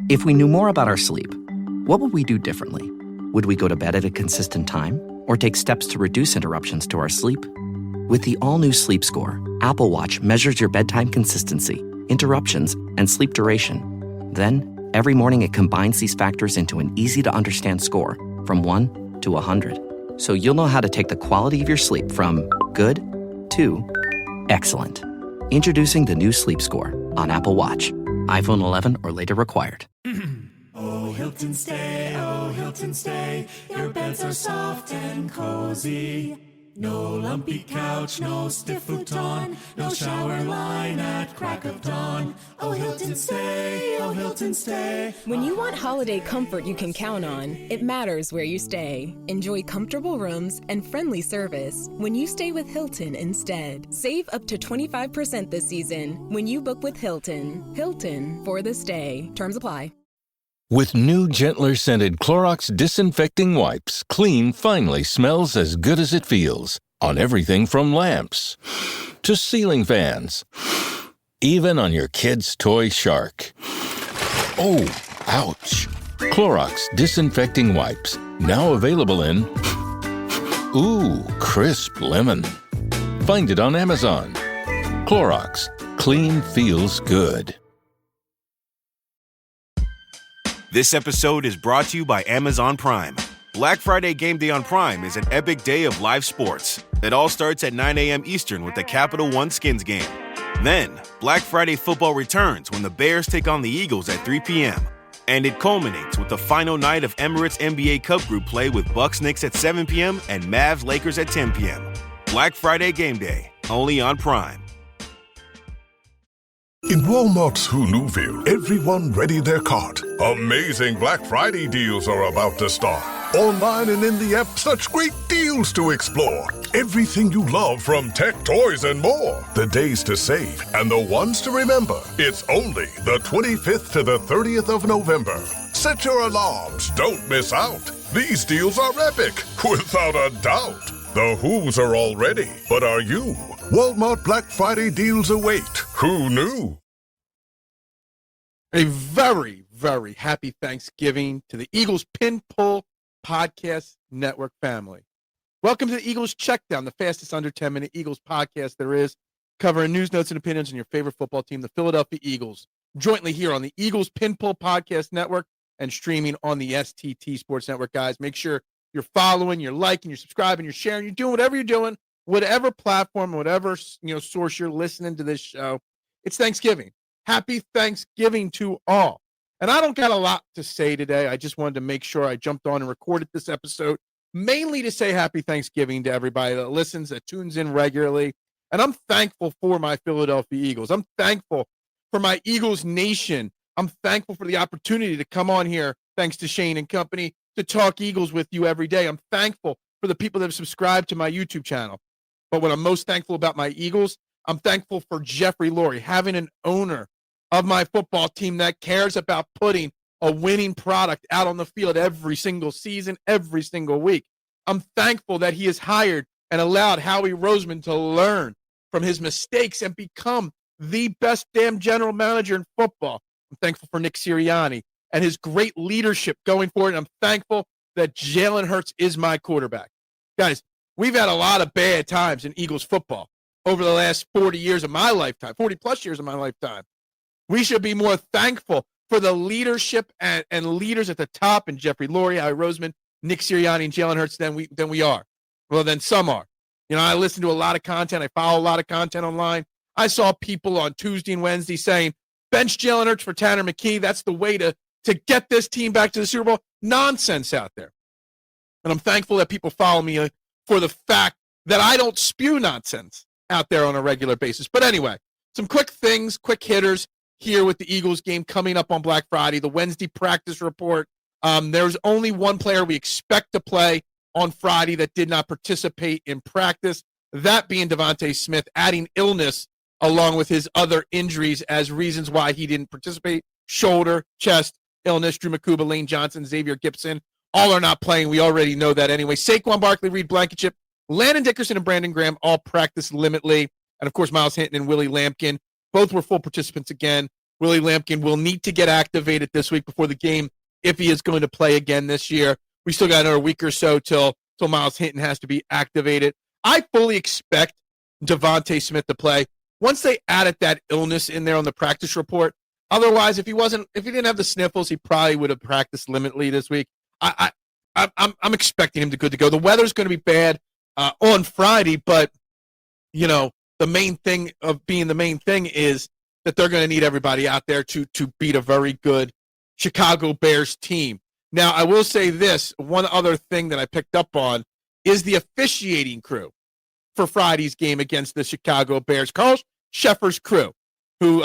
If we knew more about our sleep, what would we do differently? Would we go to bed at a consistent time or take steps to reduce interruptions to our sleep? With the all-new Sleep Score, Apple Watch measures your bedtime consistency, interruptions, and sleep duration. Then, every morning it combines these factors into an easy-to-understand score from 1 to 100. So you'll know how to take the quality of your sleep from good to excellent. Introducing the new Sleep Score on Apple Watch. iPhone 11 or later required. Oh, Hilton stay, your beds are soft and cozy. No lumpy couch, no stiff futon, no shower line at crack of dawn. Oh, Hilton stay. When you want holiday comfort you can count on, it matters where you stay. Enjoy comfortable rooms and friendly service when you stay with Hilton instead. Save up to 25% this season when you book with Hilton. Hilton for the stay. Terms apply. With new, gentler scented Clorox disinfecting wipes, clean finally smells as good as it feels. On everything from lamps to ceiling fans. Even on your kid's toy shark. Oh, ouch. Clorox disinfecting wipes. Now available in crisp lemon. Find it on Amazon. Clorox. Clean feels good. This episode is brought to you by Amazon Prime. Black Friday Game Day on Prime is an epic day of live sports. It all starts at 9 a.m. Eastern with the Capital One Skins game. Then, Black Friday football returns when the Bears take on the Eagles at 3 p.m. And it culminates with the final night of Emirates NBA Cup Group play with Bucks Knicks at 7 p.m. and Mavs Lakers at 10 p.m. Black Friday Game Day, only on Prime. In Walmart's Hoonuville, everyone ready their cart. Amazing Black Friday deals are about to start. Online and in the app, such great deals to explore. Everything you love from tech, toys, and more. The days to save and the ones to remember. It's only the 25th to the 30th of November. Set your alarms. Don't miss out. These deals are epic, without a doubt. The Who's are all ready, but are you? Walmart Black Friday deals await. Who knew? A very, very happy Thanksgiving to the Eagles Pin Pull Podcast Network family. Welcome to the Eagles Checkdown, the fastest under 10-minute Eagles podcast there is, covering news, notes, and opinions on your favorite football team, the Philadelphia Eagles, jointly here on the Eagles Pin Pull Podcast Network and streaming on the STT Sports Network. Guys, make sure you're following, you're liking, you're subscribing, you're sharing, you're doing whatever you're doing, whatever platform, whatever source you're listening to this show. It's Thanksgiving. Happy Thanksgiving to all. And I don't got a lot to say today. I just wanted to make sure I jumped on and recorded this episode, mainly to say happy Thanksgiving to everybody that listens, that tunes in regularly. And I'm thankful for my Philadelphia Eagles. I'm thankful for my Eagles Nation. I'm thankful for the opportunity to come on here, thanks to Shane and company, to talk Eagles with you every day. I'm thankful for the people that have subscribed to my YouTube channel. But what I'm most thankful about my Eagles, I'm thankful for Jeffrey Lurie, having an owner of my football team that cares about putting a winning product out on the field every single season, every single week. I'm thankful that he has hired and allowed Howie Roseman to learn from his mistakes and become the best damn general manager in football. I'm thankful for Nick Sirianni and his great leadership going forward. And I'm thankful that Jalen Hurts is my quarterback. Guys, we've had a lot of bad times in Eagles football over the last 40 years of my lifetime, 40 plus years of my lifetime. We should be more thankful for the leadership and leaders at the top, and Jeffrey Lurie, Howie Roseman, Nick Sirianni, and Jalen Hurts than we are. Well, then some are. You know, I listen to a lot of content. I follow a lot of content online. I saw people on Tuesday and Wednesday saying, bench Jalen Hurts for Tanner McKee. That's the way to get this team back to the Super Bowl. Nonsense out there. And I'm thankful that people follow me for the fact that I don't spew nonsense out there on a regular basis. But anyway, some quick things, quick hitters here with the Eagles game coming up on Black Friday, the Wednesday practice report. There's only one player we expect to play on Friday that did not participate in practice, that being Devontae Smith, adding illness along with his other injuries as reasons why he didn't participate. Shoulder, chest, illness. Drew Makuba, Lane Johnson, Xavier Gibson, all are not playing. We already know that anyway. Saquon Barkley, Reed Blankenship, Landon Dickerson, and Brandon Graham all practice limitly. And, of course, Miles Hinton and Willie Lampkin, both were full participants again. Willie Lampkin will need to get activated this week before the game if he is going to play again this year. We still got another week or so till Miles Hinton has to be activated. I fully expect Devontae Smith to play once they added that illness in there on the practice report. Otherwise, if he didn't have the sniffles, he probably would have practiced limitedly this week. I'm expecting him to good to go. The weather's going to be bad on Friday, but the main thing of being the main thing is that they're going to need everybody out there to beat a very good Chicago Bears team. Now, I will say this, one other thing that I picked up on is the officiating crew for Friday's game against the Chicago Bears. Carl Sheffer's crew, who,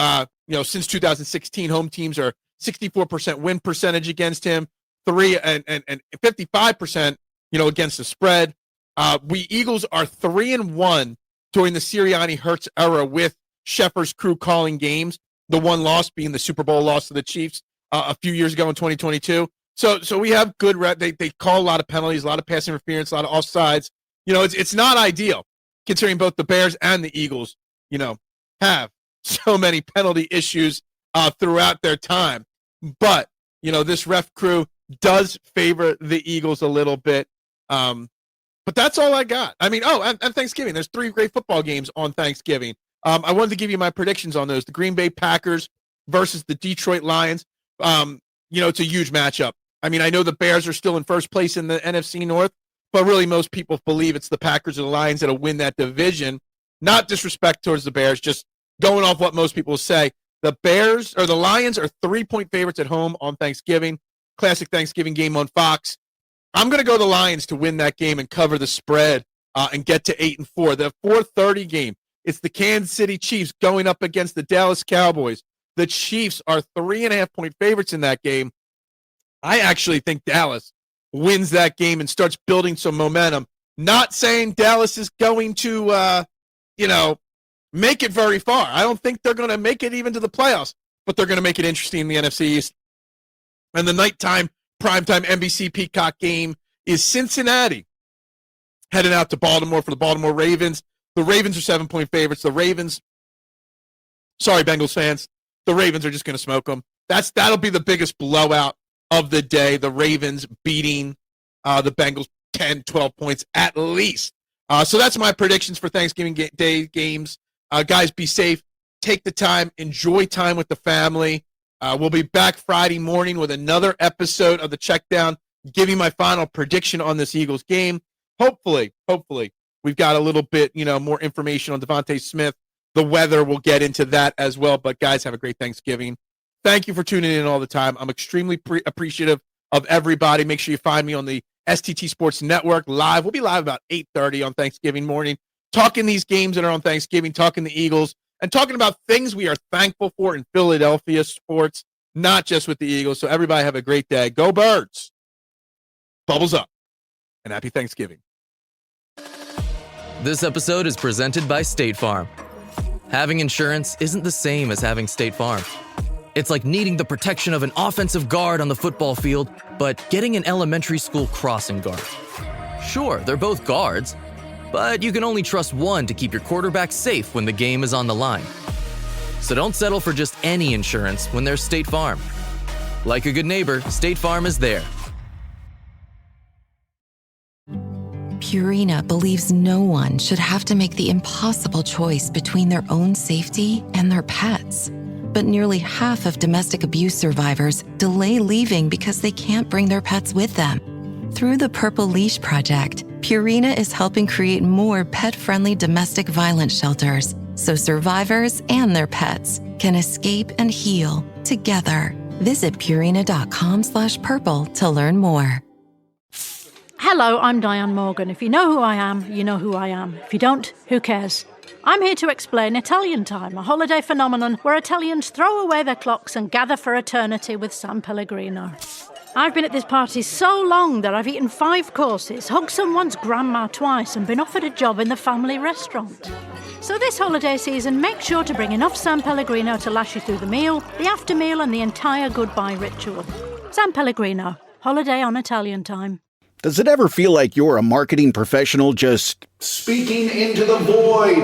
since 2016, home teams are 64% win percentage against him, 55%, against the spread. We Eagles are 3-1 during the Sirianni-Hurts era with Sheffer's crew calling games, the one loss being the Super Bowl loss to the Chiefs a few years ago in 2022. So we have good they call a lot of penalties, a lot of pass interference, a lot of offsides. It's not ideal considering both the Bears and the Eagles, have so many penalty issues throughout their time. But, this ref crew does favor the Eagles a little bit. But that's all I got. I mean, and Thanksgiving. There's 3 great football games on Thanksgiving. I wanted to give you my predictions on those. The Green Bay Packers versus the Detroit Lions. It's a huge matchup. I mean, I know the Bears are still in first place in the NFC North, but really most people believe it's the Packers or the Lions that'll win that division. Not disrespect towards the Bears, just going off what most people say. The Lions are 3-point favorites at home on Thanksgiving. Classic Thanksgiving game on Fox. I'm going to go the Lions to win that game and cover the spread and get to 8-4. The 4:30 game, it's the Kansas City Chiefs going up against the Dallas Cowboys. The Chiefs are 3.5-point favorites in that game. I actually think Dallas wins that game and starts building some momentum. Not saying Dallas is going to, make it very far. I don't think they're going to make it even to the playoffs, but they're going to make it interesting in the NFC East. And the nighttime, primetime NBC Peacock game is Cincinnati heading out to Baltimore for the Baltimore Ravens. The Ravens are 7-point favorites. Bengals fans. The Ravens are just going to smoke them. That'll be the biggest blowout of the day. The Ravens beating the Bengals 10, 12 points at least. So that's my predictions for Thanksgiving Day games. Guys, be safe. Take the time. Enjoy time with the family. We'll be back Friday morning with another episode of the Checkdown, giving my final prediction on this Eagles game. Hopefully, we've got a little bit, more information on Devontae Smith. The weather, we'll get into that as well. But, guys, have a great Thanksgiving. Thank you for tuning in all the time. I'm extremely appreciative of everybody. Make sure you find me on the STT Sports Network live. We'll be live about 8:30 on Thanksgiving morning, talking these games that are on Thanksgiving, talking the Eagles, and talking about things we are thankful for in Philadelphia sports, not just with the Eagles. So everybody have a great day. Go Birds. Bubbles up. And happy Thanksgiving. This episode is presented by State Farm. Having insurance isn't the same as having State Farm. It's like needing the protection of an offensive guard on the football field, but getting an elementary school crossing guard. Sure, they're both guards, but you can only trust one to keep your quarterback safe when the game is on the line. So don't settle for just any insurance when there's State Farm. Like a good neighbor, State Farm is there. Purina believes no one should have to make the impossible choice between their own safety and their pets. But nearly half of domestic abuse survivors delay leaving because they can't bring their pets with them. Through the Purple Leash Project, Purina is helping create more pet-friendly domestic violence shelters so survivors and their pets can escape and heal together. Visit Purina.com/purple to learn more. Hello, I'm Diane Morgan. If you know who I am, you know who I am. If you don't, who cares? I'm here to explain Italian Time, a holiday phenomenon where Italians throw away their clocks and gather for eternity with San Pellegrino. I've been at this party so long that I've eaten 5 courses, hugged someone's grandma twice, and been offered a job in the family restaurant. So this holiday season, make sure to bring enough San Pellegrino to last you through the meal, the after meal, and the entire goodbye ritual. San Pellegrino, holiday on Italian Time. Does it ever feel like you're a marketing professional just speaking into the void?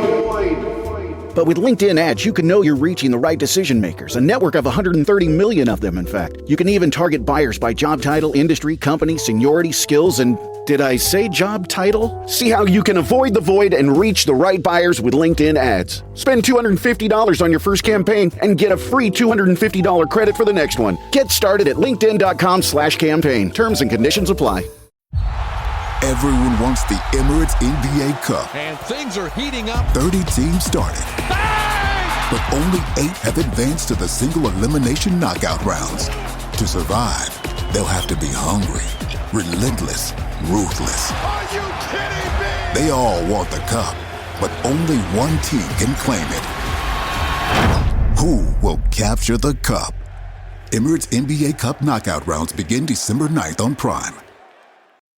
But with LinkedIn ads, you can know you're reaching the right decision makers, a network of 130 million of them, in fact. You can even target buyers by job title, industry, company, seniority, skills, and did I say job title? See how you can avoid the void and reach the right buyers with LinkedIn ads. Spend $250 on your first campaign and get a free $250 credit for the next one. Get started at linkedin.com/campaign. Terms and conditions apply. Everyone wants the Emirates NBA Cup. And things are heating up. 30 teams started. Bang! But only 8 have advanced to the single elimination knockout rounds. To survive, they'll have to be hungry, relentless, ruthless. Are you kidding me? They all want the cup, but only one team can claim it. Who will capture the cup? Emirates NBA Cup knockout rounds begin December 9th on Prime.